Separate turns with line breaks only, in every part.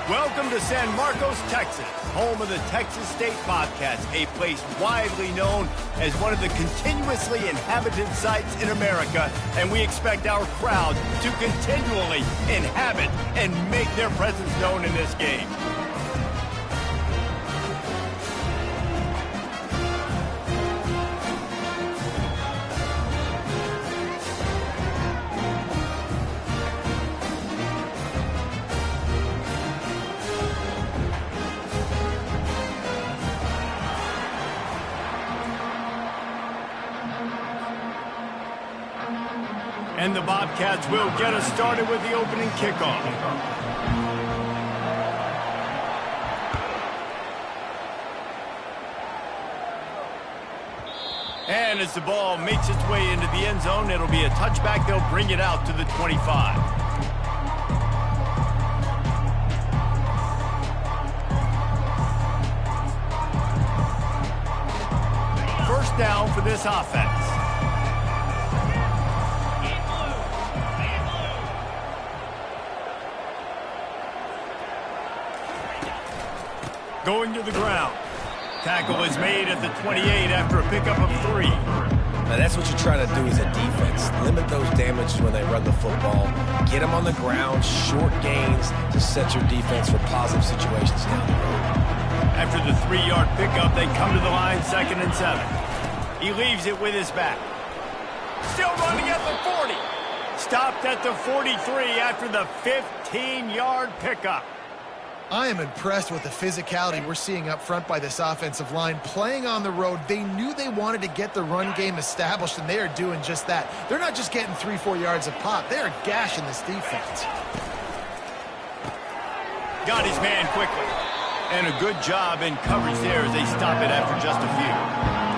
Welcome to San Marcos, Texas, home of the Texas State Bobcats, a place widely known as one of the continuously inhabited sites in America, and we expect our crowd to continually inhabit and make their presence known in this game. And the Bobcats will get us started with the opening kickoff. And as the ball makes its way into the end zone, it'll be a touchback. They'll bring it out to the 25. First down for this offense. Going to the ground. Tackle is made at the 28 after a pickup of 3.
Now that's what you're trying to do as a defense. Limit those damages when they run the football. Get them on the ground, short gains to set your defense for positive situations down the road.
After the 3-yard pickup, they come to the line 2nd and 7. He leaves it with his back. Still running at the 40. Stopped at the 43 after the 15-yard pickup.
I am impressed with the physicality we're seeing up front by this offensive line. Playing on the road, they knew they wanted to get the run game established, and they are doing just that. They're not just getting 3-4 yards of pop. They are gashing this defense.
Got his man quickly. And a good job in coverage there as they stop it after just a few.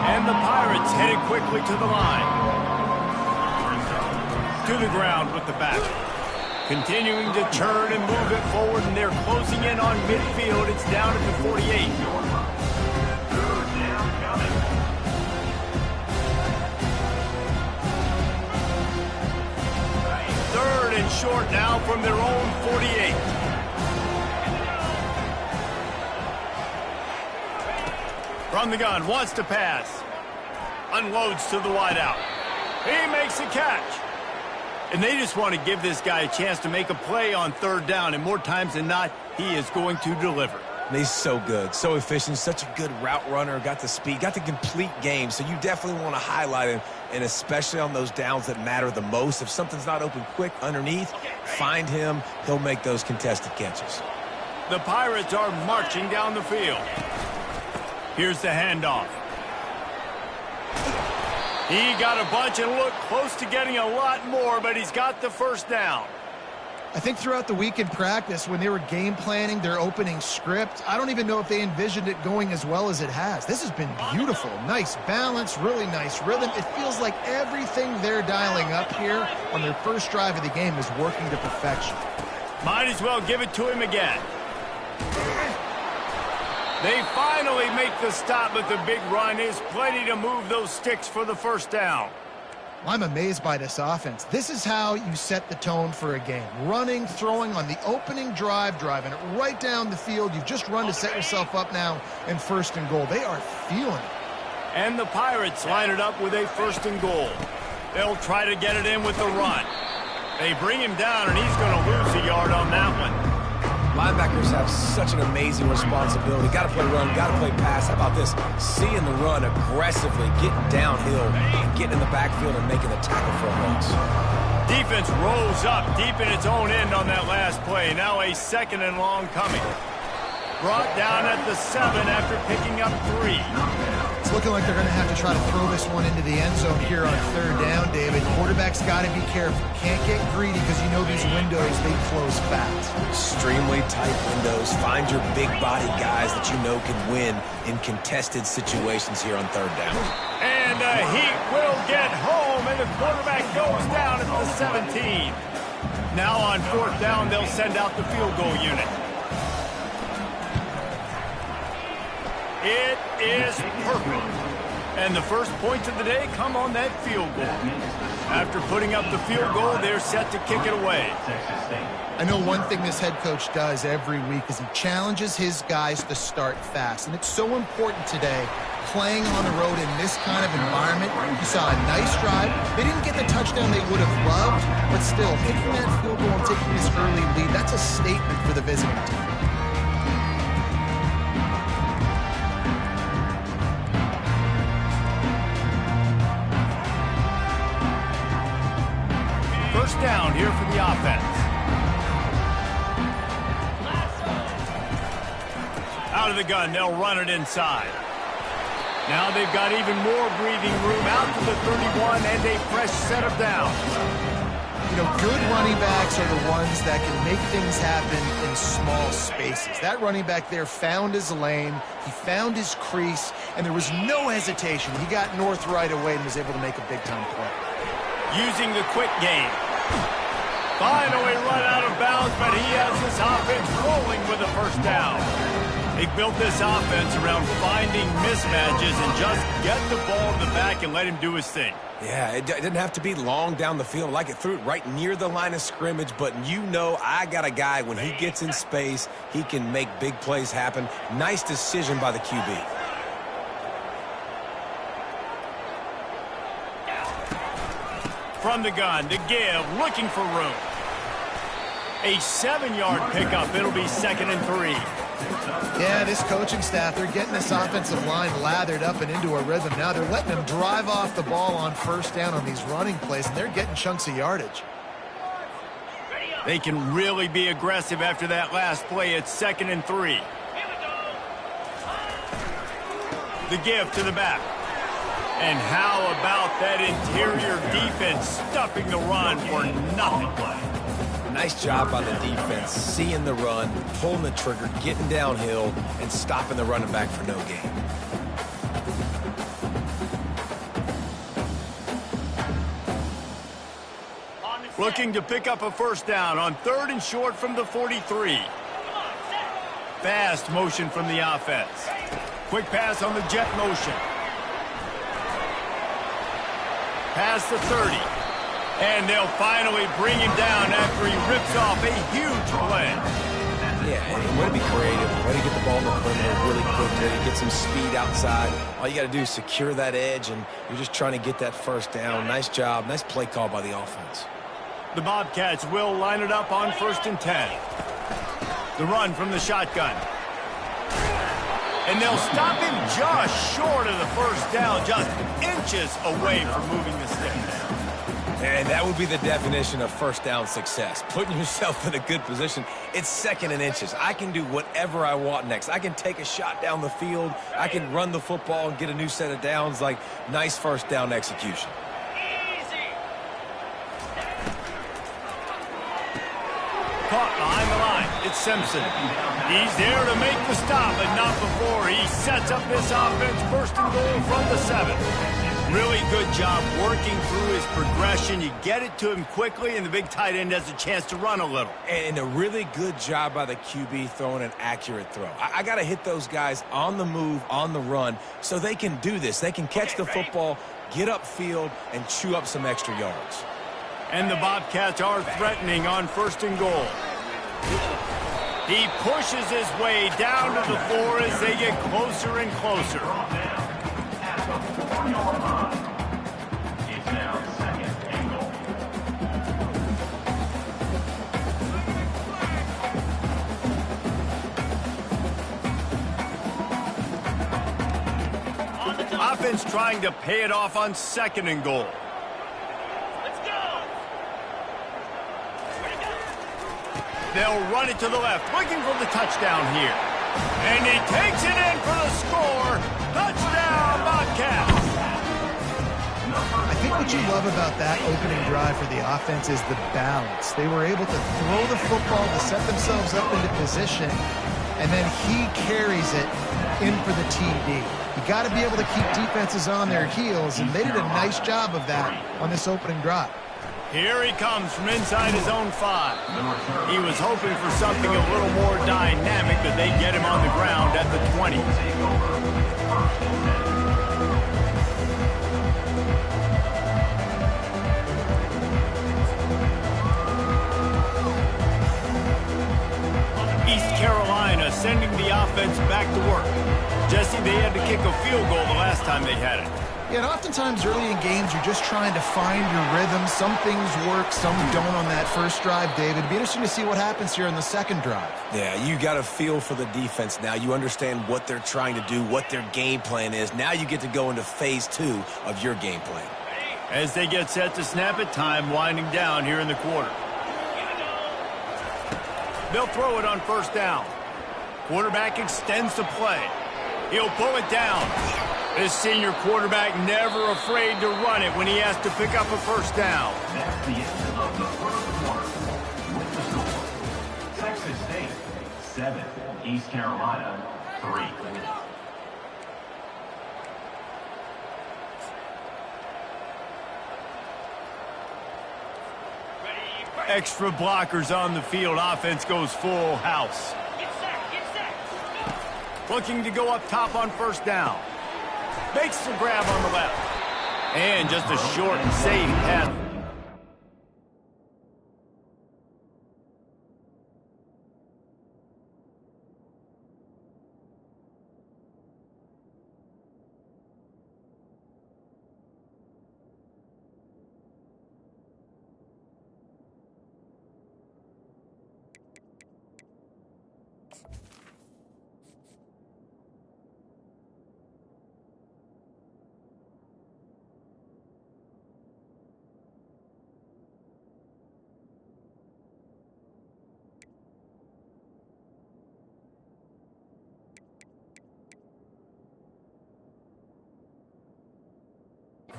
And the Pirates headed quickly to the line. To the ground with the back. Continuing to turn and move it forward, and they're closing in on midfield. It's down at the 48. Third and short now from their own 48. From the gun, wants to pass. Unloads to the wideout. He makes a catch. And they just want to give this guy a chance to make a play on 3rd down, and more times than not, he is going to deliver.
And he's so good, so efficient, such a good route runner, got the speed, got the complete game, so you definitely want to highlight him, and especially on those downs that matter the most. If something's not open quick underneath, find him, he'll make those contested catches.
The Pirates are marching down the field. Here's the handoff. He got a bunch and looked close to getting a lot more, but he's got the first down.
I think throughout the week in practice, when they were game planning their opening script, I don't even know if they envisioned it going as well as it has. This has been beautiful. Nice balance, really nice rhythm. It feels like everything they're dialing up here on their first drive of the game is working to perfection.
Might as well give it to him again. They finally make the stop, but the big run is plenty to move those sticks for the first down.
I'm amazed by this offense. This is how you set the tone for a game. Running, throwing on the opening drive, driving it right down the field. You've just run to set yourself up now in 1st and goal. They are feeling it.
And the Pirates line it up with a 1st and goal. They'll try to get it in with the run. They bring him down, and he's going to lose a yard on that one.
Linebackers have such an amazing responsibility. Got to play run, got to play pass. How about this? Seeing the run aggressively, getting downhill, and getting in the backfield and making the tackle for a loss.
Defense rose up deep in its own end on that last play. Now a 2nd and long coming. Brought down at the 7 after picking up 3.
It's looking like they're going to have to try to throw this one into the end zone here on 3rd down, David. Quarterback's got to be careful. Can't get greedy because you know these windows, they close fast.
Extremely tight windows. Find your big body guys that you know can win in contested situations here on 3rd down.
And he will get home, and the quarterback goes down at the 17. Now on 4th down, they'll send out the field goal unit. It is perfect. And the first points of the day come on that field goal. After putting up the field goal, they're set to kick it away.
I know one thing this head coach does every week is he challenges his guys to start fast. And it's so important today, playing on the road in this kind of environment. You saw a nice drive. They didn't get the touchdown they would have loved, but still, kicking that field goal and taking this early lead, that's a statement for the visiting team.
First down here for the offense. Out of the gun, they'll run it inside. Now they've got even more breathing room out to the 31 and a fresh set of downs.
You know, good running backs are the ones that can make things happen in small spaces. That running back there found his lane, he found his crease, and there was no hesitation. He got north right away and was able to make a big-time play.
Using the quick game. Finally run out of bounds, but he has his offense rolling with a first down. He built this offense around finding mismatches and just get the ball to the back and let him do his thing.
Yeah, it didn't have to be long down the field. Like it threw it right near the line of scrimmage, but you know I got a guy, when he gets in space, he can make big plays happen. Nice decision by the QB.
From the gun to give, looking for room. A 7-yard pickup. It'll be 2nd and 3.
Yeah, this coaching staff, they're getting this offensive line lathered up and into a rhythm. Now they're letting them drive off the ball on first down on these running plays, and they're getting chunks of yardage.
They can really be aggressive after that last play. It's 2nd and 3. The give to the back. And how about that interior defense stuffing the run for nothing?
Nice job by the defense, seeing the run, pulling the trigger, getting downhill, and stopping the running back for no gain.
Looking to pick up a first down on 3rd and short from the 43. Fast motion from the offense. Quick pass on the jet motion. Past the 30. And they'll finally bring him down after he rips off a huge play.
Yeah, and way to be creative, way to get the ball in the perimeter really quickly, get some speed outside. All you got to do is secure that edge, and you're just trying to get that first down. Nice job. Nice play call by the offense.
The Bobcats will line it up on 1st and 10. The run from the shotgun. And they'll stop him just short of the first down, just inches away from moving the sticks.
And that would be the definition of first down success, putting yourself in a good position. It's 2nd and inches. I can do whatever I want next. I can take a shot down the field. I can run the football and get a new set of downs. Like, nice first down execution.
Caught behind the line. It's Simpson. He's there to make the stop, but not before he sets up this offense. 1st and goal from the 7. Really good job working through his progression. You get it to him quickly, and the big tight end has a chance to run a little.
And a really good job by the QB throwing an accurate throw. I got to hit those guys on the move, on the run, so they can do this. They can catch the football, get upfield, and chew up some extra yards.
And the Bobcats are threatening on 1st and goal. He pushes his way down to the floor as they get closer and closer. Offense trying to pay it off on 2nd and goal. They'll run it to the left, looking for the touchdown here. And he takes it in for the score. Touchdown, Bobcats.
I think what you love about that opening drive for the offense is the balance. They were able to throw the football to set themselves up into position, and then he carries it in for the TD. You got to be able to keep defenses on their heels, and they did a nice job of that on this opening drive.
Here he comes from inside his own 5. He was hoping for something a little more dynamic, but they get him on the ground at the 20. back to work. Jesse, they had to kick a field goal the last time they had it.
Yeah, and oftentimes early in games, you're just trying to find your rhythm. Some things work, some don't on that first drive, David. It'd be interesting to see what happens here in the second drive.
Yeah, you got a feel for the defense now. You understand what they're trying to do, what their game plan is. Now you get to go into phase 2 of your game plan.
As they get set to snap it, time winding down here in the quarter. They'll throw it on first down. Quarterback extends the play. He'll pull it down. This senior quarterback never afraid to run it when he has to pick up a first down.
That's the end of the first quarter. With the score, Texas State 7, East Carolina 3.
Extra blockers on the field. Offense goes full house. Looking to go up top on first down. Makes the grab on the left. And just a short and safe pass.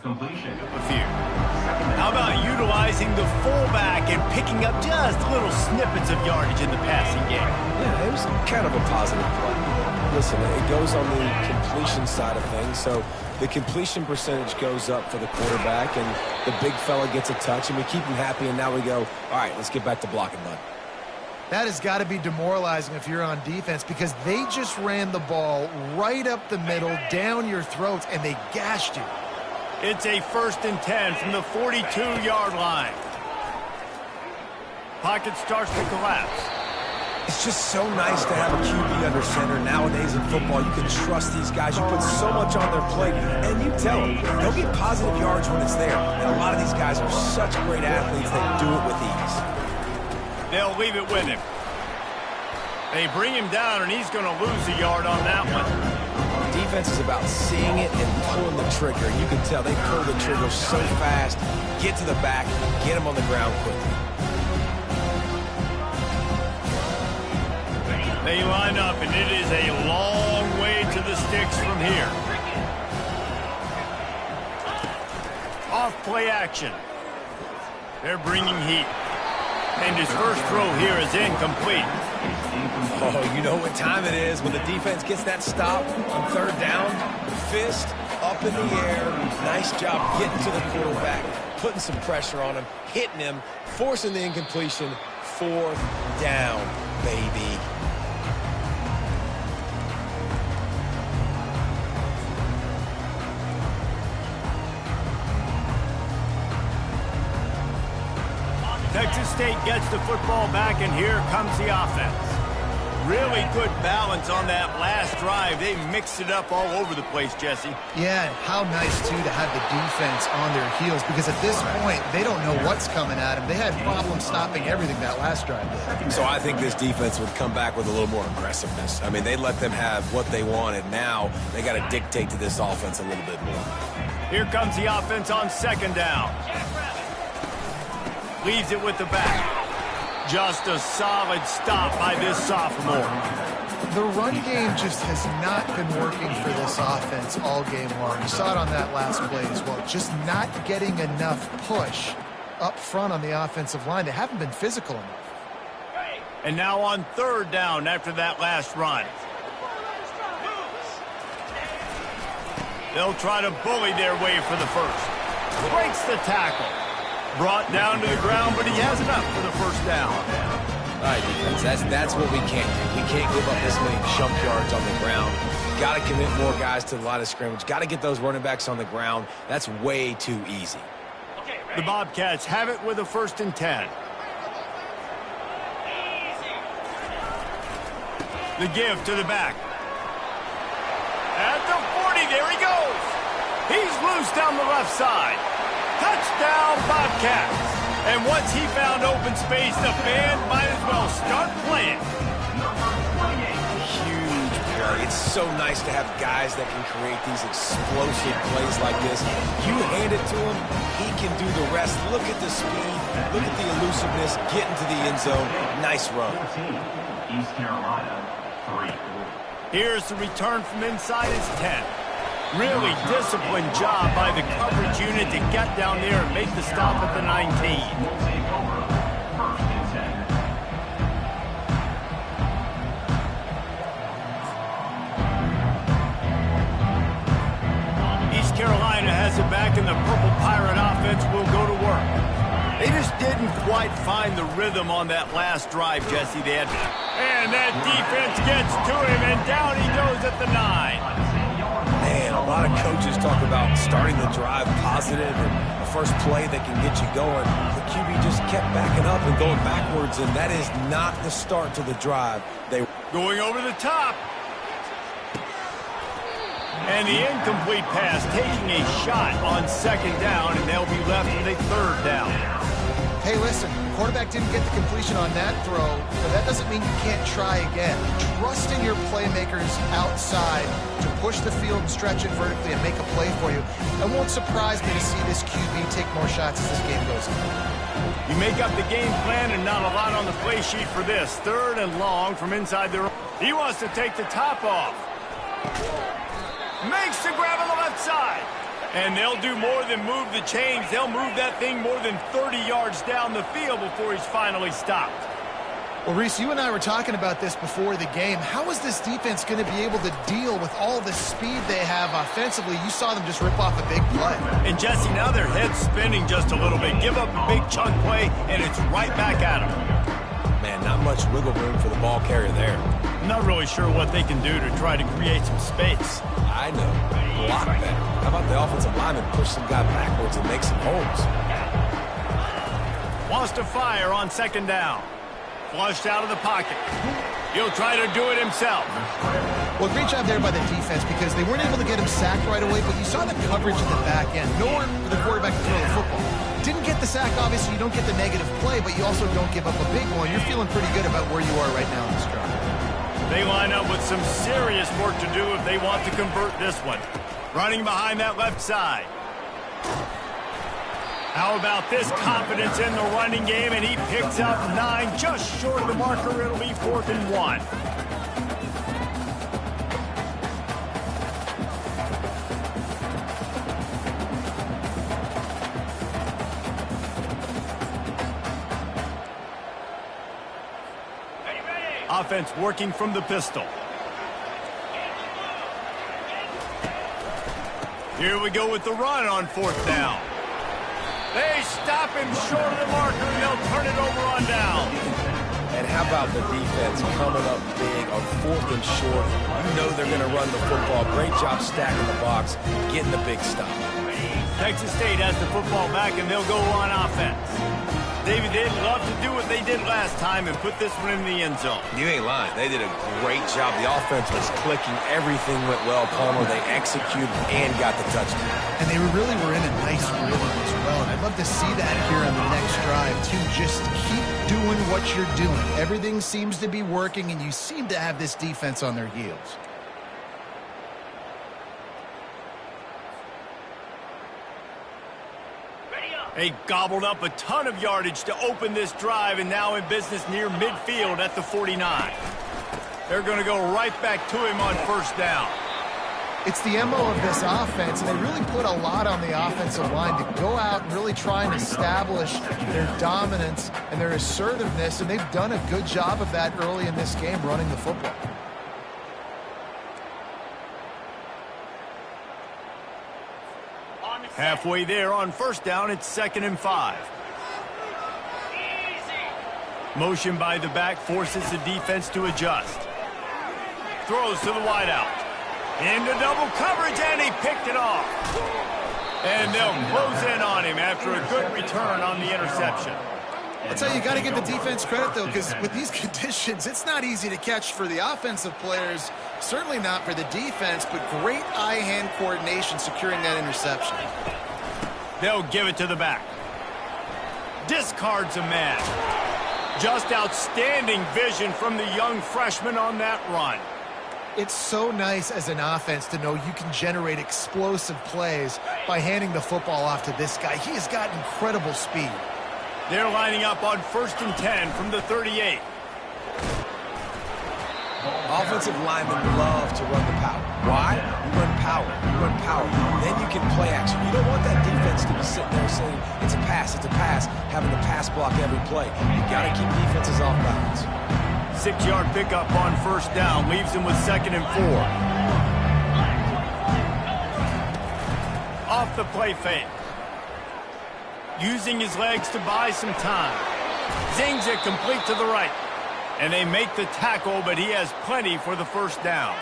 Completion.
A few. How about utilizing the fullback and picking up just little snippets of yardage in the passing game?
Yeah, it was kind of a positive play. Listen, it goes on the completion side of things, so the completion percentage goes up for the quarterback, and the big fella gets a touch, and we keep him happy, and now we go, all right, let's get back to blocking mud.
That has got to be demoralizing if you're on defense because they just ran the ball right up the middle, down your throats, and they gashed you.
It's a 1st and 10 from the 42-yard line. Pocket starts to collapse.
It's just so nice to have a QB under center. Nowadays in football, you can trust these guys. You put so much on their plate, and you tell them, they'll get positive yards when it's there. And a lot of these guys are such great athletes, they do it with ease.
They'll leave it with him. They bring him down, and he's going to lose a yard on that one.
Defense is about seeing it and pulling the trigger. You can tell they pull the trigger so fast, get to the back, get him on the ground quickly.
They line up, and it is a long way to the sticks from here. Off play action. They're bringing heat. And his first throw here is incomplete.
Oh, you know what time it is when the defense gets that stop on third down. Fist up in the air. Nice job getting to the quarterback, putting some pressure on him, hitting him, forcing the incompletion. 4th down, baby.
Texas State gets the football back, and here comes the offense. Really good balance on that last drive. They mixed it up all over the place, Jesse.
Yeah, and how nice, too, to have the defense on their heels because at this point, they don't know what's coming at them. They had problems stopping everything that last drive did.
So I think this defense would come back with a little more aggressiveness. I mean, they let them have what they wanted. Now they got to dictate to this offense a little bit more.
Here comes the offense on 2nd down. Leaves it with the back. Just a solid stop by this sophomore.
The run game just has not been working for this offense all game long. You saw it on that last play as well. Just not getting enough push up front on the offensive line. They haven't been physical enough.
And now on 3rd down after that last run. They'll try to bully their way for the first. Breaks the tackle. Brought down to the ground, but he has enough for the first down.
All right, defense, that's what we can't do. We can't give up this many jump yards on the ground. Got to commit more guys to the line of scrimmage. Got to get those running backs on the ground. That's way too easy.
The Bobcats have it with a 1st and 10. The give to the back. there he goes. He's loose down the left side. Touchdown, Bobcats. And once he found open space, the band might as well start playing.
Huge play. It's so nice to have guys that can create these explosive plays like this. You hand it to him, he can do the rest. Look at the speed. Look at the elusiveness. Get into the end zone. Nice run.
14, East Carolina, 3.
Here's the return from inside his 10. Really disciplined job by the coverage unit to get down there and make the stop at the 19.
Will take over. 1st and 10.
East Carolina has it back, and the Purple Pirate offense will go to work. They just didn't quite find the rhythm on that last drive, Jesse. And that defense gets to him, and down he goes at the 9.
Man, a lot of coaches talk about starting the drive positive and the first play that can get you going. The QB just kept backing up and going backwards, and that is not the start to the drive.
Going over the top. And the incomplete pass taking a shot on 2nd down, and they'll be left with a 3rd down.
Hey, listen, the quarterback didn't get the completion on that throw, but that doesn't mean you can't try again. Trust in your playmakers outside to push the field and stretch it vertically and make a play for you. It won't surprise me to see this QB take more shots as this game goes on.
You make up the game plan and not a lot on the play sheet for this. 3rd and long from inside their own. He wants to take the top off. Makes the grab on the left side. And they'll do more than move the chains. They'll move that thing more than 30 yards down the field before he's finally stopped.
Well, Reese, you and I were talking about this before the game. How is this defense going to be able to deal with all the speed they have offensively? You saw them just rip off a big play.
And, Jesse, now their head's spinning just a little bit. Give up a big chunk play, and it's right back at them.
Man, not much wiggle room for the ball carrier there.
I'm not really sure what they can do to try to create some space.
I know. Block better. How about the offensive lineman push some guy backwards and make some holes?
Wants to fire on 2nd down. Flushed out of the pocket. He'll try to do it himself.
Well, great job there by the defense because they weren't able to get him sacked right away, but you saw the coverage in the back end. Nowhere for the quarterback to throw the football. Didn't get the sack, obviously. You don't get the negative play, but you also don't give up a big one. You're feeling pretty good about where you are right now in this drive.
They line up with some serious work to do if they want to convert this one. Running behind that left side. How about this confidence in the running game? And he picks up 9, just short of the marker. It'll be 4th and 1. Offense working from the pistol. Here we go with the run on 4th down. They stop him short of the marker, and they'll turn it over on down.
And how about the defense coming up big on 4th and short? You know they're going to run the football. Great job stacking the box, getting the big stop.
Texas State has the football back, and they'll go on offense. David, they'd love to do what they did last time and put this one in the end zone.
You ain't lying. They did a great job. The offense was clicking. Everything went well, Palmer. They executed and got the touchdown.
And they really were in a nice rhythm as well. And I'd love to see that here on the next drive, too. Just keep doing what you're doing. Everything seems to be working, and you seem to have this defense on their heels.
They gobbled up a ton of yardage to open this drive, and now in business near midfield at the 49. They're going to go right back to him on 1st down.
It's the MO of this offense, and they really put a lot on the offensive line to go out and really try and establish their dominance and their assertiveness, and they've done a good job of that early in this game running the football.
Halfway there on 1st down, it's 2nd and 5. Motion by the back forces the defense to adjust. Throws to the wideout. Into double coverage, and he picked it off. And they'll close in on him after a good return on the interception.
I'll tell you, you got to give the defense credit, though, because with these conditions, it's not easy to catch for the offensive players, certainly not for the defense, but great eye-hand coordination securing that interception.
They'll give it to the back. Discards a man. Just outstanding vision from the young freshman on that run.
It's so nice as an offense to know you can generate explosive plays by handing the football off to this guy. He has got incredible speed.
They're lining up on 1st and 10 from the 38.
Offensive linemen love to run the power. Why? You run power. You run power. Then you can play action. You don't want that defense to be sitting there saying, it's a pass, having to pass block every play. You got to keep defenses off balance.
6-yard pickup on 1st down. Leaves him with 2nd and 4. Off the play fake. Using his legs to buy some time. Zings it complete to the right. And they make the tackle, but he has plenty for the 1st down.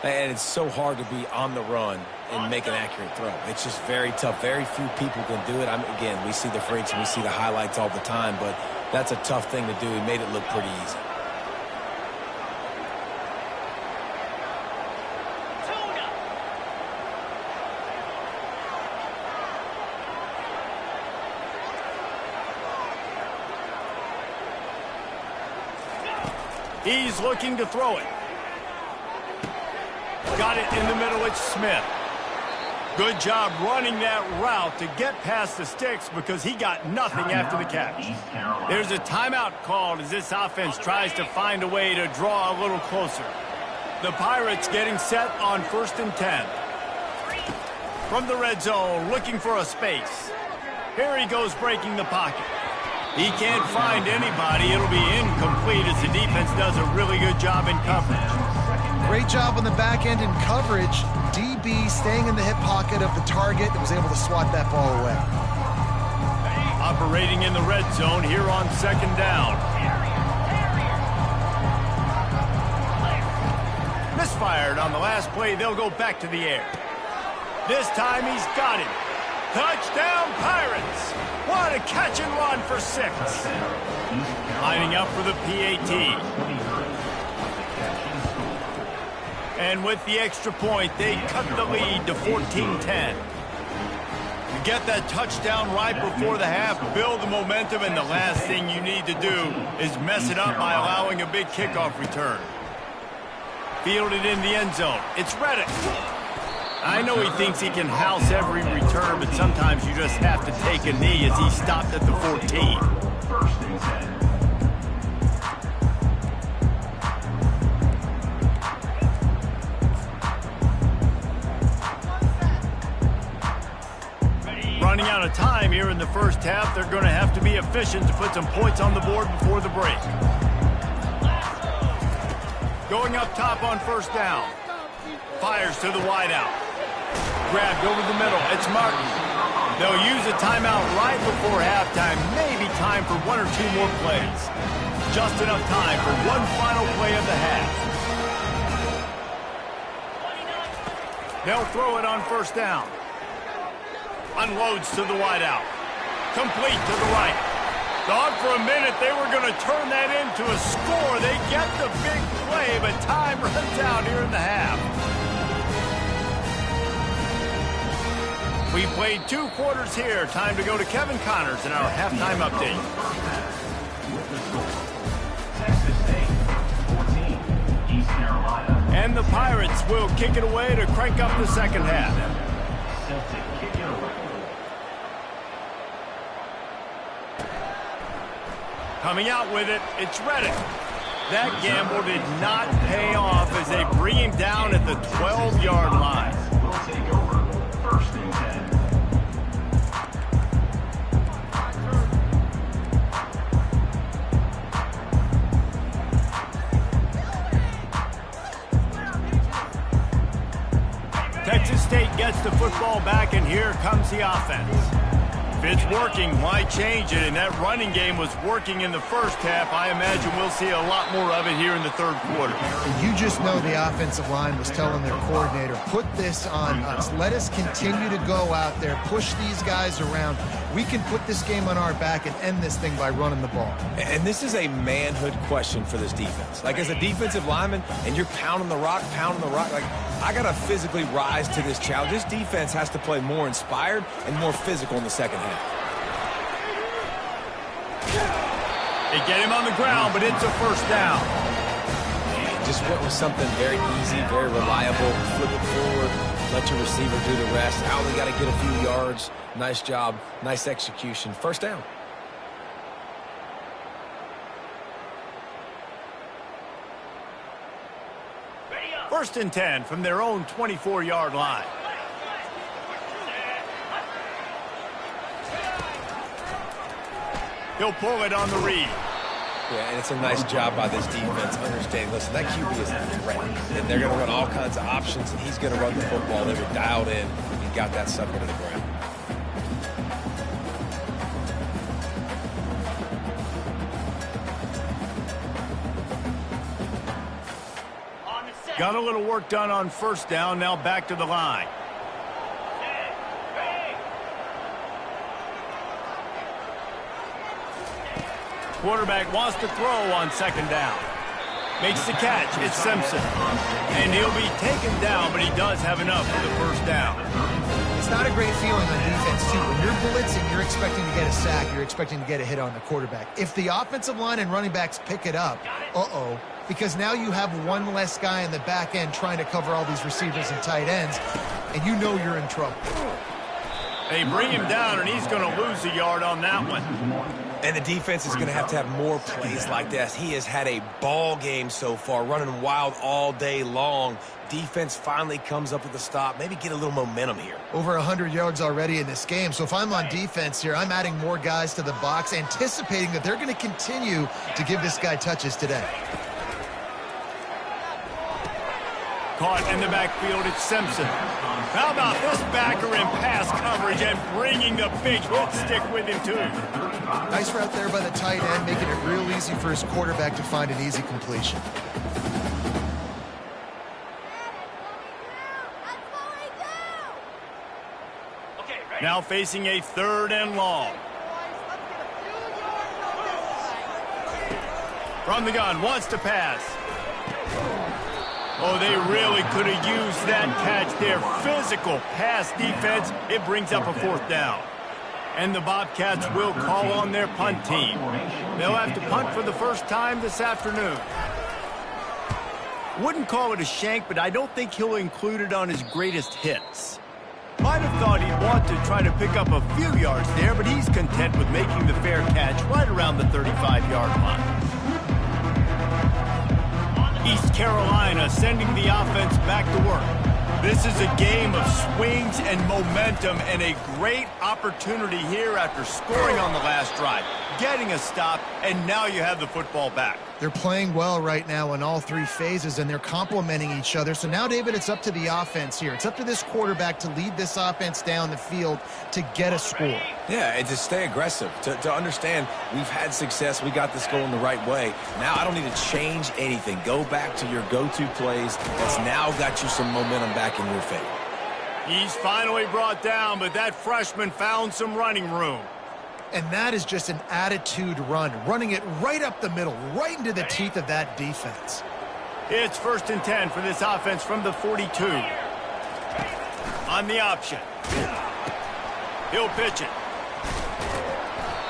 And it's so hard to be on the run and make an accurate throw. It's just very tough. Very few people can do it. Again, we see the freaks and we see the highlights all the time, but that's a tough thing to do. He made it look pretty easy.
He's looking to throw it. Got it in the middle. It's Smith. Good job running that route to get past the sticks because he got nothing after the catch. There's a timeout called as this offense tries to find a way to draw a little closer. The Pirates getting set on 1st and 10. From the red zone, looking for a space. Here he goes breaking the pocket. He can't find anybody. It'll be incomplete as the defense does a really good job in coverage.
Great job on the back end in coverage. DB staying in the hip pocket of the target and was able to swat that ball away.
Operating in the red zone here on 2nd down. Misfired on the last play. They'll go back to the air. This time he's got it. Touchdown Pirates! What a catch and run for 6. Lining up for the PAT. And with the extra point, they cut the lead to 14-10. You get that touchdown right before the half, build the momentum, and the last thing you need to do is mess it up by allowing a big kickoff return. Fielded in the end zone. It's Reddick. I know he thinks he can house every return, but sometimes you just have to take a knee as he stopped at the 14.
1st and
10. Running out of time here in the 1st half, they're going to have to be efficient to put some points on the board before the break. Going up top on 1st down. Fires to the wideout. Grabbed over the middle. It's Martin. They'll use a timeout right before halftime. Maybe time for 1 or 2 more plays. Just enough time for one final play of the half. They'll throw it on 1st down. Unloads to the wideout. Complete to the right. Thought for a minute they were going to turn that into a score. They get the big play, but time runs out here in the half. We played 2 quarters here. Time to go to Kevin Connors in our halftime update.
With the score, Texas State 14, East Carolina.
And the Pirates will kick it away to crank up the 2nd half.
Set to kick it away.
Coming out with it, it's Reddick. That gamble did not pay off as they bring him down at the 12-yard line.
We'll take over 1st and 10.
Texas State gets the football back, and here comes the offense. it's working, why change it? And that running game was working in the first half. I imagine we'll see a lot more of it here in the third quarter.
You just know the offensive line was telling their coordinator, put this on us. Let us continue to go out there, push these guys around. We can put this game on our back and end this thing by running the ball.
And this is a manhood question for this defense. Like, as a defensive lineman, and you're pounding the rock, like, I got to physically rise to this challenge. This defense has to play more inspired and more physical in the second half.
They get him on the ground, but it's a first down.
Just went with something very easy, very reliable. Flip it forward, let your receiver do the rest. I only got to get a few yards. Nice job, nice execution. First down.
First and 10 from their own 24-yard line. He'll pull it on the read.
Yeah, and it's a nice job by this defense understanding, listen, that QB is a threat. And they're going to run all kinds of options, and he's going to run the football. They were dialed in and got that sucker to the ground.
Got a little work done on first down, now back to the line. Quarterback wants to throw on second down. Makes the catch. It's Simpson. And he'll be taken down, but he does have enough for the first down.
It's not a great feeling on defense, too. When you're blitzing, you're expecting to get a sack. You're expecting to get a hit on the quarterback. If the offensive line and running backs pick it up, because now you have one less guy in the back end trying to cover all these receivers and tight ends, and you know you're in trouble.
They bring him down, and he's going to lose a yard on that one.
And the defense is going to have more plays like this. He has had a ball game so far, running wild all day long. Defense finally comes up with a stop, maybe get a little momentum here.
Over 100 yards already in this game. So if I'm on defense here, I'm adding more guys to the box, anticipating that they're going to continue to give this guy touches today.
Caught in the backfield, it's Simpson. How about this backer in pass coverage and bringing the big hit stick with him, too?
Nice route there by the tight end, making it real easy for his quarterback to find an easy completion.
Now facing a third and long. From the gun, wants to pass. Oh, they really could have used that catch there. Physical pass defense. It brings up a fourth down. And the Bobcats will call on their punt team. They'll have to punt for the first time this afternoon. Wouldn't call it a shank, but I don't think he'll include it on his greatest hits. Might have thought he'd want to try to pick up a few yards there, but he's content with making the fair catch right around the 35-yard line. East Carolina sending the offense back to work. This is a game of swings and momentum, and a great opportunity here after scoring on the last drive, getting a stop, and now you have the football back.
They're playing well right now in all three phases, and they're complementing each other. So now, David, it's up to the offense here. It's up to this quarterback to lead this offense down the field to get a score.
Yeah, and to stay aggressive, to understand we've had success, we got this going the right way. Now I don't need to change anything. Go back to your go-to plays. That's now got you some momentum back in your favor.
He's finally brought down, but that freshman found some running room.
And that is just an attitude run, running it right up the middle, right into the teeth of that defense.
It's first and 10 for this offense from the 42. On the option. He'll pitch it.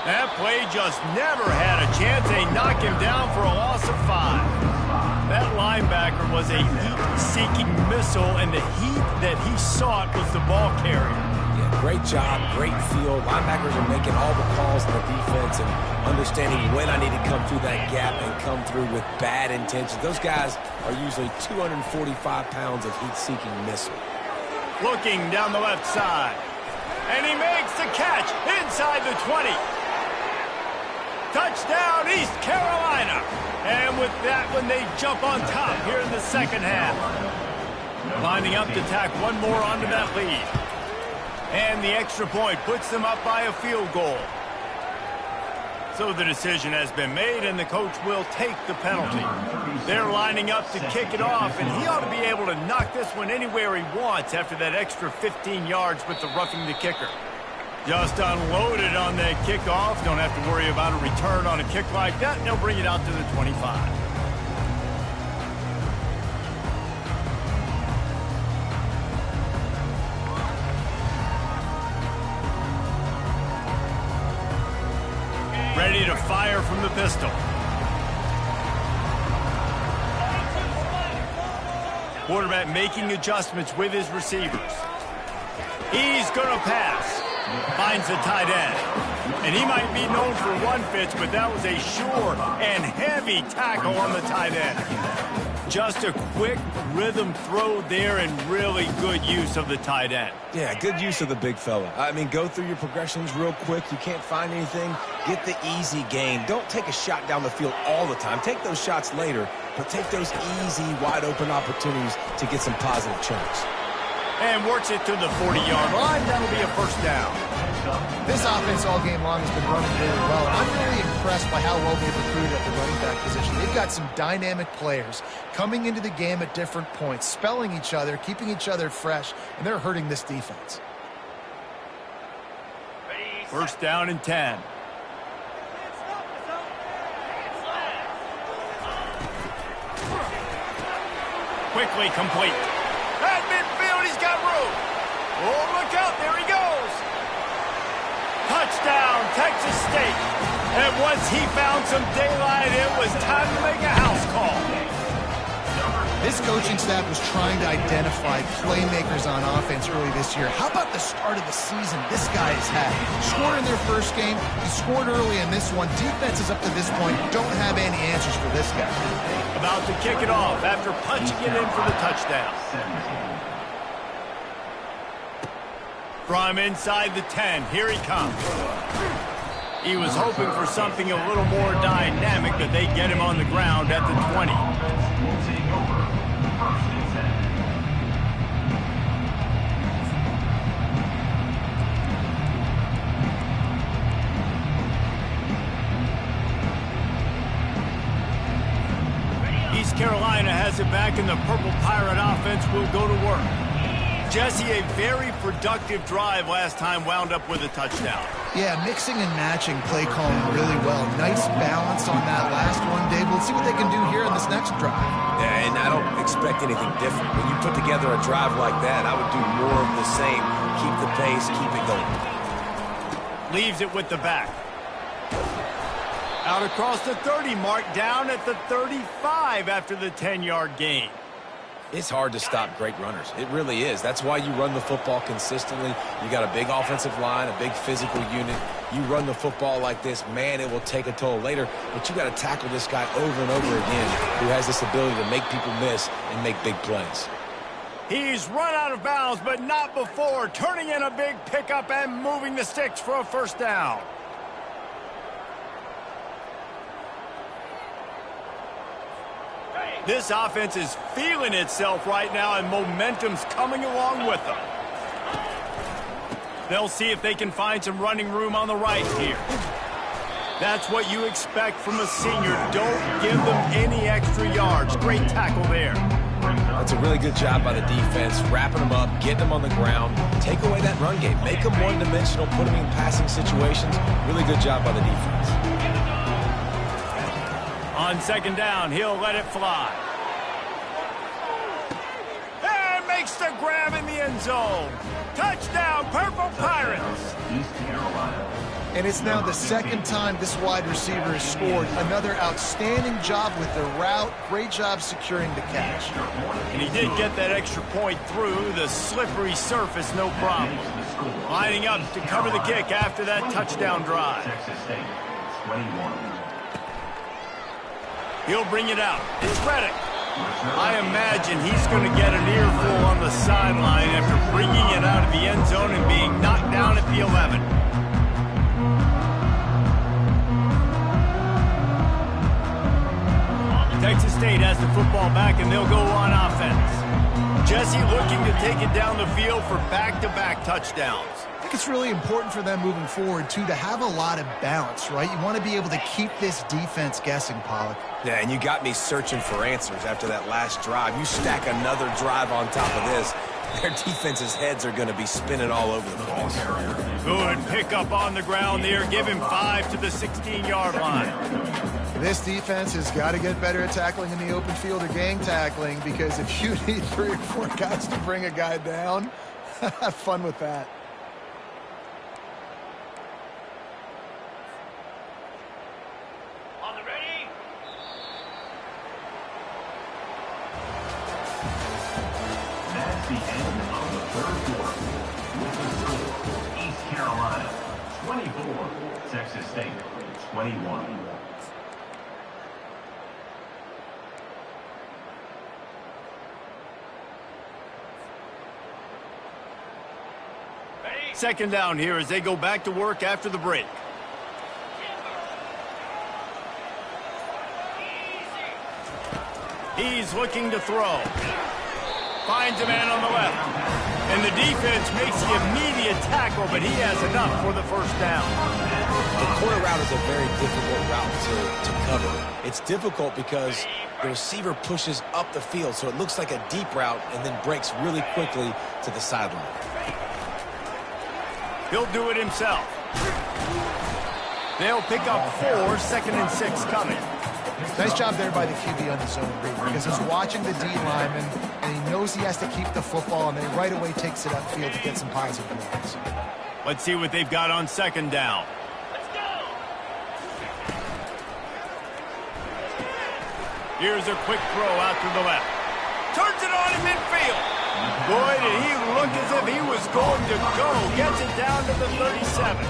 That play just never had a chance. They knock him down for a loss of 5. That linebacker was a heat-seeking missile, and the heat that he sought was the ball carrier.
Great job, great feel. Linebackers are making all the calls in the defense and understanding when I need to come through that gap and come through with bad intentions. Those guys are usually 245 pounds of heat-seeking missile.
Looking down the left side. And he makes the catch inside the 20. Touchdown, East Carolina. And with that one, they jump on top here in the second half. Lining up to tack one more onto that lead. And the extra point puts them up by a field goal. So the decision has been made, and the coach will take the penalty. They're lining up to kick it off, and he ought to be able to knock this one anywhere he wants after that extra 15 yards with the roughing the kicker. Just unloaded on that kickoff. Don't have to worry about a return on a kick like that. They'll bring it out to the 25. Ready to fire from the pistol. Quarterback making adjustments with his receivers. He's going to pass. Finds the tight end. And he might be known for one pitch, but that was a sure and heavy tackle on the tight end. Just a quick rhythm throw there and really good use of the tight end.
Yeah, good use of the big fella. I mean, go through your progressions real quick. You can't find anything. Get the easy gain. Don't take a shot down the field all the time. Take those shots later, but take those easy, wide-open opportunities to get some positive chunks.
And works it to the 40-yard line. That'll be a first down.
This offense all game long has been running really well. I'm really impressed by how well they've recruited at the running back position. They've got some dynamic players coming into the game at different points, spelling each other, keeping each other fresh, and they're hurting this defense.
First down and 10. Quickly complete. At midfield, he's got room. Oh, look out, there he goes. Touchdown, Texas State. And once he found some daylight, it was time to make a house call.
This coaching staff was trying to identify playmakers on offense early this year. How about the start of the season this guy has had? Scored in their first game. He scored early in this one. Defenses up to this point don't have any answers for this guy.
About to kick it off after punching it in for the touchdown. From inside the 10, here he comes. He was hoping for something a little more dynamic, but they get him on the ground at the 20. East Carolina has it back, and the Purple Pirate offense will go to work. Jesse, a very productive drive last time, wound up with a touchdown.
Yeah, mixing and matching play calling really well. Nice balance on that last one, Dave. Let's see what they can do here in this next drive.
Yeah, and I don't expect anything different. When you put together a drive like that, I would do more of the same. Keep the pace, keep it going.
Leaves it with the back. Out across the 30 mark, down at the 35 after the 10-yard gain.
It's hard to stop great runners. It really is. That's why you run the football consistently. You got a big offensive line, a big physical unit. You run the football like this, man, it will take a toll later. But you got to tackle this guy over and over again who has this ability to make people miss and make big plays.
He's run out of bounds, but not before. Turning in a big pickup and moving the sticks for a first down. This offense is feeling itself right now, and momentum's coming along with them. They'll see if they can find some running room on the right here. That's what you expect from a senior. Don't give them any extra yards. Great tackle there.
That's a really good job by the defense, wrapping them up, getting them on the ground, take away that run game, make them one-dimensional, put them in passing situations. Really good job by the defense.
On second down, he'll let it fly. And makes the grab in the end zone. Touchdown, Purple Pirates.
And it's now the second time this wide receiver has scored. Another outstanding job with the route. Great job securing the catch.
And he did get that extra point through the slippery surface, no problem. Lining up to cover the kick after that touchdown drive. He'll bring it out. It's Reddick. I imagine he's going to get an earful on the sideline after bringing it out of the end zone and being knocked down at the 11. Texas State has the football back, and they'll go on offense. Jesse looking to take it down the field for back-to-back touchdowns.
I think it's really important for them moving forward, too, to have a lot of balance, right? You want to be able to keep this defense guessing, Pollock.
Yeah, and you got me searching for answers after that last drive. You stack another drive on top of this, their defense's heads are going to be spinning all over the place.
Good pickup on the ground there. Give him 5 to the 16-yard line.
This defense has got to get better at tackling in the open field or gang tackling, because if you need 3 or 4 guys to bring a guy down, have fun with that.
That's the end of the third quarter. With the score, East Carolina 24, Texas State 21.
Second down here as they go back to work after the break. He's looking to throw. Finds a man on the left. And the defense makes the immediate tackle, but he has enough for the first down.
The corner route is a very difficult route to cover. It's difficult because the receiver pushes up the field, so it looks like a deep route and then breaks really quickly to the sideline.
He'll do it himself. They'll pick up 4, 2nd and 6 coming.
Nice job there by the QB on the zone read, because he's watching the D lineman, and he knows he has to keep the football, and then right away takes it upfield to get some positive yards.
Let's see what they've got on 2nd down. Here's a quick throw out to the left. Turns it on in midfield. Boy, did he look as if he was going to go. Gets it down to the 37.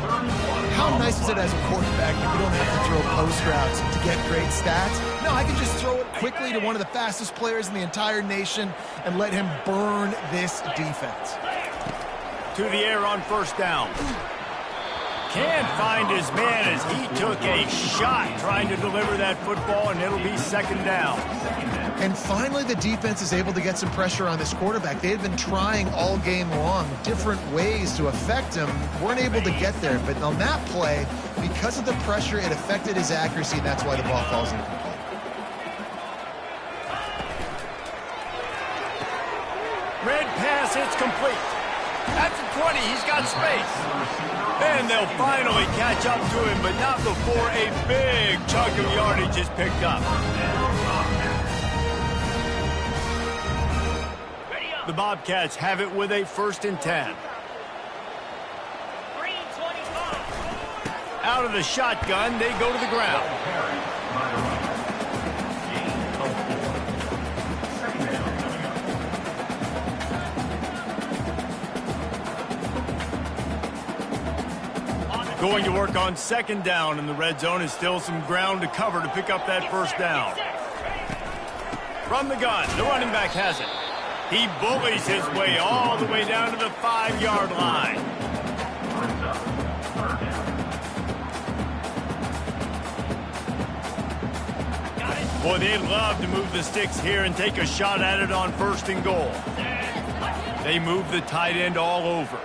How nice is it as a quarterback that you don't have to throw post routes to get great stats? No, I can just throw it quickly to one of the fastest players in the entire nation and let him burn this defense.
To the air on 1st down. Can't find his man as he took a shot trying to deliver that football, and it'll be 2nd down.
And finally, the defense is able to get some pressure on this quarterback. They had been trying all game long different ways to affect him. Weren't able to get there. But on that play, because of the pressure, it affected his accuracy, and that's why the ball falls incomplete.
Red pass, it's complete. At the 20, he's got space. And they'll finally catch up to him, but not before a big chunk of yardage is picked up. The Bobcats have it with a 1st and 10. Out of the shotgun, they go to the ground. Going to work on 2nd down in the red zone, is still some ground to cover to pick up that 1st down. From the gun, the running back has it. He bullies his way all the way down to the 5-yard line. Boy, they'd love to move the sticks here and take a shot at it on 1st and goal. They move the tight end all over.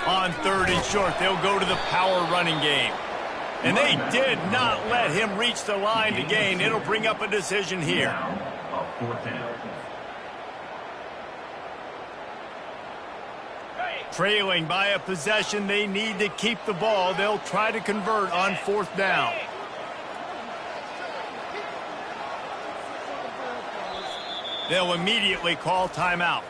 On 3rd and short, they'll go to the power running game. And they did not let him reach the line to gain. It'll bring up a decision here. Trailing by a possession, they need to keep the ball. They'll try to convert on 4th down. They'll immediately call timeout.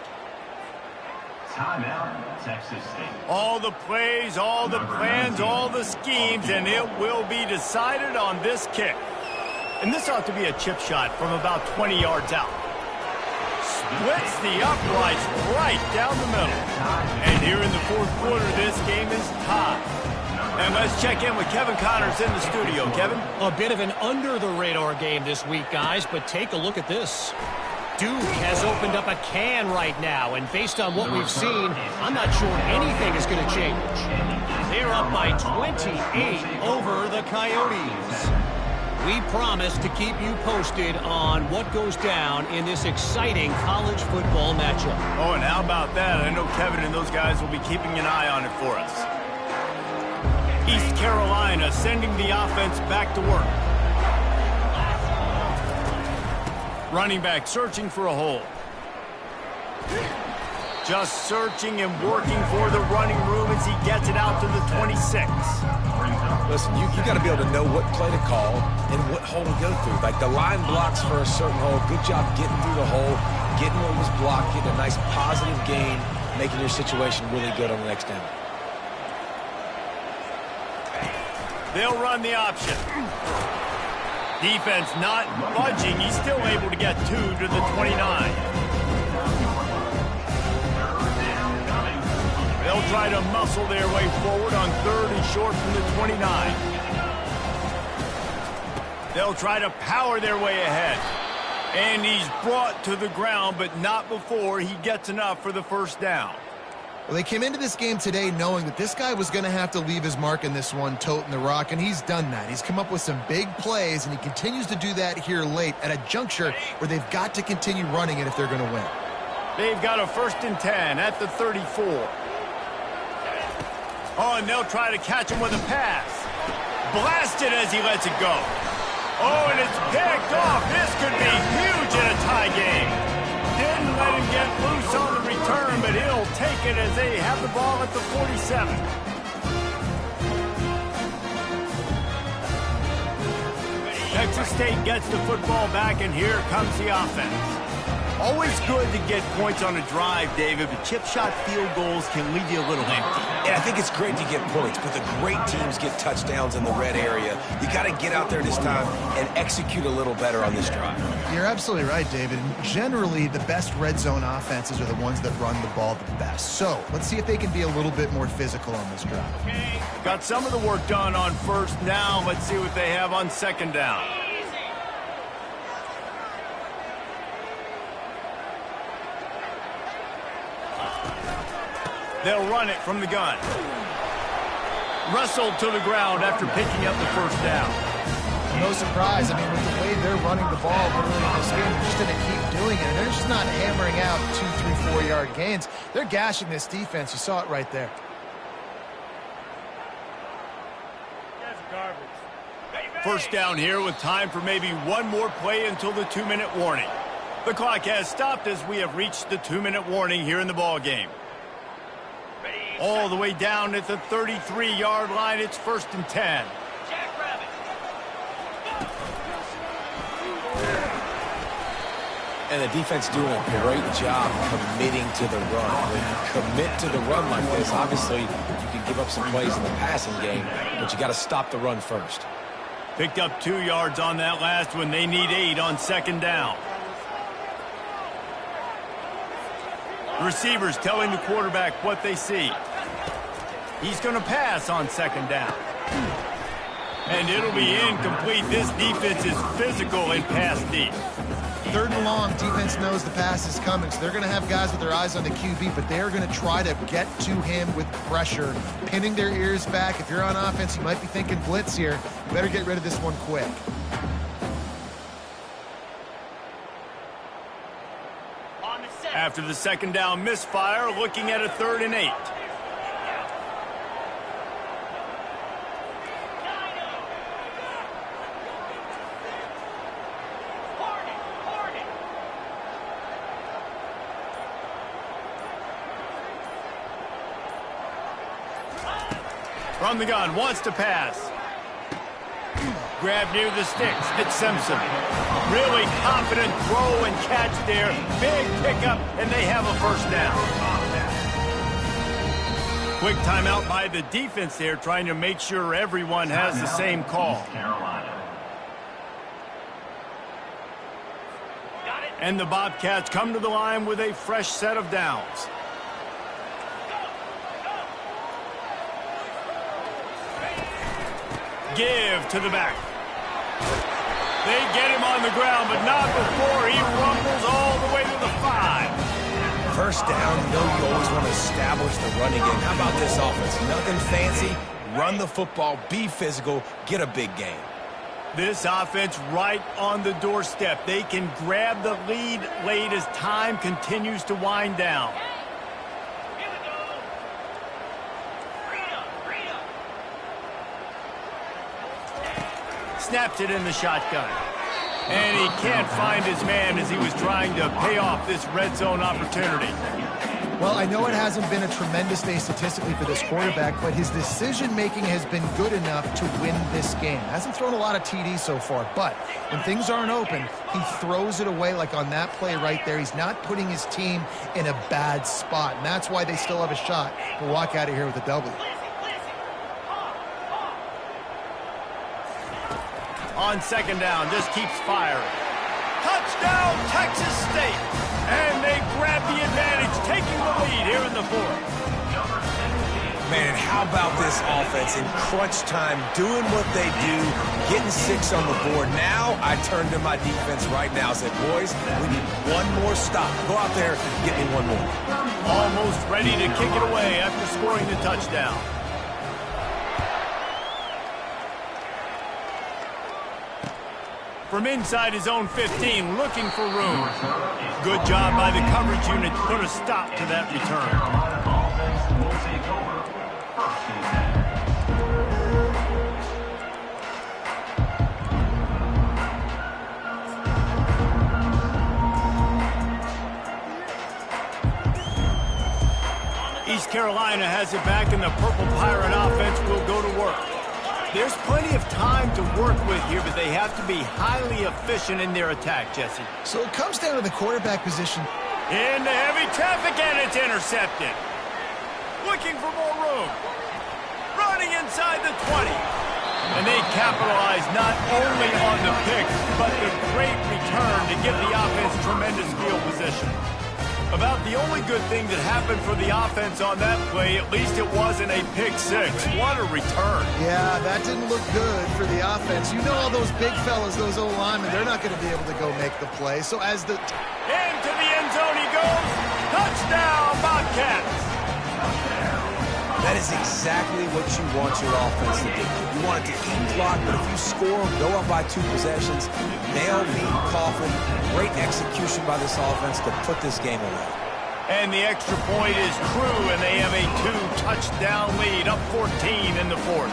Timeout, Texas State.
All the plays, all the plans, all the schemes, and it will be decided on this kick. And this ought to be a chip shot from about 20 yards out. Splits the uprights right down the middle. And here in the 4th quarter, this game is tied. And let's check in with Kevin Connors in the studio. Kevin?
A bit of an under-the-radar game this week, guys, but take a look at this. Duke has opened up a can right now, and based on what we've seen, I'm not sure anything is going to change. They're up by 28 over the Coyotes. We promise to keep you posted on what goes down in this exciting college football matchup.
Oh, and how about that? I know Kevin and those guys will be keeping an eye on it for us. East Carolina sending the offense back to work. Running back searching for a hole. Just searching and working for the running room as he gets it out to the 26.
Listen, you got to be able to know what play to call and what hole to go through. Like the line blocks for a certain hole. Good job getting through the hole, getting what was blocked, getting a nice positive gain, making your situation really good on the next down.
They'll run the option. Defense not budging. He's still able to get 2 to the 29. They'll try to muscle their way forward on 3rd and short from the 29. They'll try to power their way ahead. And he's brought to the ground, but not before he gets enough for the first down.
Well, they came into this game today knowing that this guy was going to have to leave his mark in this one, toting the rock, and he's done that. He's come up with some big plays, and he continues to do that here late at a juncture where they've got to continue running it if they're going to win.
They've got a 1st and 10 at the 34. Oh, and they'll try to catch him with a pass. Blasted as he lets it go. Oh, and it's picked off. This could be huge in a tie game. Didn't let him get loose on the return, but he'll take it as they have the ball at the 47. Texas State gets the football back, and here comes the offense. Always good to get points on a drive, David, but chip shot field goals can leave you a little empty.
And I think it's great to get points, but the great teams get touchdowns in the red area. You got to get out there this time and execute a little better on this drive.
You're absolutely right, David. Generally, the best red zone offenses are the ones that run the ball the best. So let's see if they can be a little bit more physical on this drive.
Got some of the work done on 1st. Now let's see what they have on 2nd down. They'll run it from the gun. Wrestled to the ground after picking up the 1st down.
No surprise. I mean, with the way they're running the ball early in this game, they're just going to keep doing it. And they're just not hammering out 2, 3, 4-yard gains. They're gashing this defense. You saw it right there.
First down here with time for maybe one more play until the 2-minute warning. The clock has stopped as we have reached the 2-minute warning here in the ball game. All the way down at the 33-yard line, it's 1st and 10.
And the defense doing a great job committing to the run. When you commit to the run like this, obviously you can give up some plays in the passing game, but you got to stop the run first.
Picked up 2 yards on that last one. They need 8 on 2nd down. Receivers telling the quarterback what they see. He's going to pass on 2nd down. And it'll be incomplete. This defense is physical and pass deep.
3rd and long, defense knows the pass is coming, so they're going to have guys with their eyes on the QB, but they're going to try to get to him with pressure, pinning their ears back. If you're on offense, you might be thinking blitz here. You better get rid of this one quick.
After the 2nd down misfire, looking at a 3rd and 8. From the gun, wants to pass. Grab near the sticks. It's Simpson. Really confident throw and catch there. Big pickup, and they have a 1st down. Quick timeout by the defense there, trying to make sure everyone has the same call. And the Bobcats come to the line with a fresh set of downs. Give to the back. They get him on the ground, but not before he rumbles all the way to the 5.
1st down, you know you always want to establish the running game. How about this offense? Nothing fancy. Run the football, be physical, get a big gain.
This offense right on the doorstep. They can grab the lead late as time continues to wind down. Snaps it in the shotgun. And he can't find his man as he was trying to pay off this red zone opportunity.
Well, I know it hasn't been a tremendous day statistically for this quarterback, but his decision-making has been good enough to win this game. Hasn't thrown a lot of TDs so far, but when things aren't open, he throws it away like on that play right there. He's not putting his team in a bad spot, and that's why they still have a shot to walk out of here with a W.
On second down, just keeps firing. Touchdown, Texas State! And they grab the advantage, taking the lead here in the fourth.
Man, how about this offense in crunch time, doing what they do, getting 6 on the board. Now I turn to my defense right now and said, boys, we need one more stop. Go out there and get me one more.
Almost ready to kick it away after scoring the touchdown. From inside his own 15, looking for room. Good job by the coverage unit to put a stop to that return. East Carolina has it back, and the Purple Pirate offense will go to work. There's plenty of time to work with here, but they have to be highly efficient in their attack, Jesse.
So it comes down to the quarterback position.
Into heavy traffic, and it's intercepted. Looking for more room. Running inside the 20. And they capitalize not only on the pick, but the great return to give the offense tremendous field position. About the only good thing that happened for the offense on that play, at least it wasn't a pick six. What a return.
Yeah, that didn't look good for the offense. You know all those big fellas, those O-linemen, they're not going to be able to go make the play. So as the...
Into the end zone he goes. Touchdown, Bobcats.
That is exactly what you want your offense to do. You want it to eat clock, but if you score, go up by 2 possessions, nail me, coffin, great execution by this offense to put this game away.
And the extra point is true, and they have a 2-touchdown lead, up 14 in the fourth.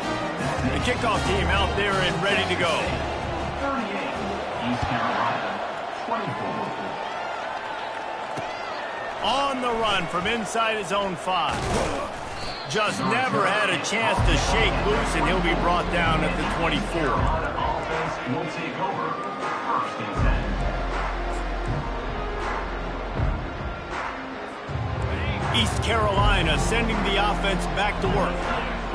The kickoff team out there and ready to go.
38, East Carolina, 24.
On the run from inside his own 5. Just never had a chance to shake loose, and he'll be brought down at the 24.
Offense will take over. First and 10.
East Carolina sending the offense back to work.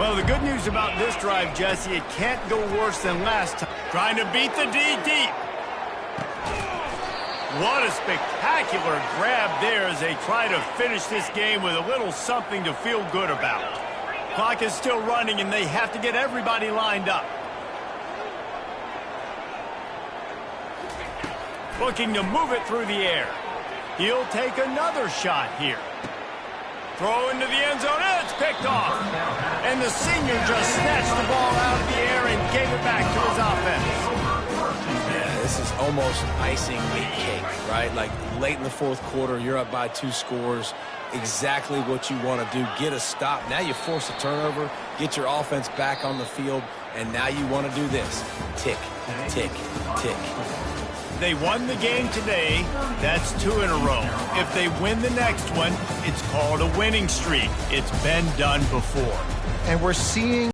Well, the good news about this drive, Jesse, it can't go worse than last time. Trying to beat the D deep. What a spectacular grab there as they try to finish this game with a little something to feel good about. Clock is still running, and they have to get everybody lined up. Looking to move it through the air. He'll take another shot here. Throw into the end zone, and it's picked off. And the senior just snatched the ball out of the air and gave it back to his offense.
This is almost icing meat cake, right? Like late in the fourth quarter, you're up by 2 scores. Exactly what you want to do. Get a stop. Now you force a turnover, get your offense back on the field, and now you want to do this. Tick, tick, tick.
They won the game today. That's 2 in a row. If they win the next one, it's called a winning streak. It's been done before.
And we're seeing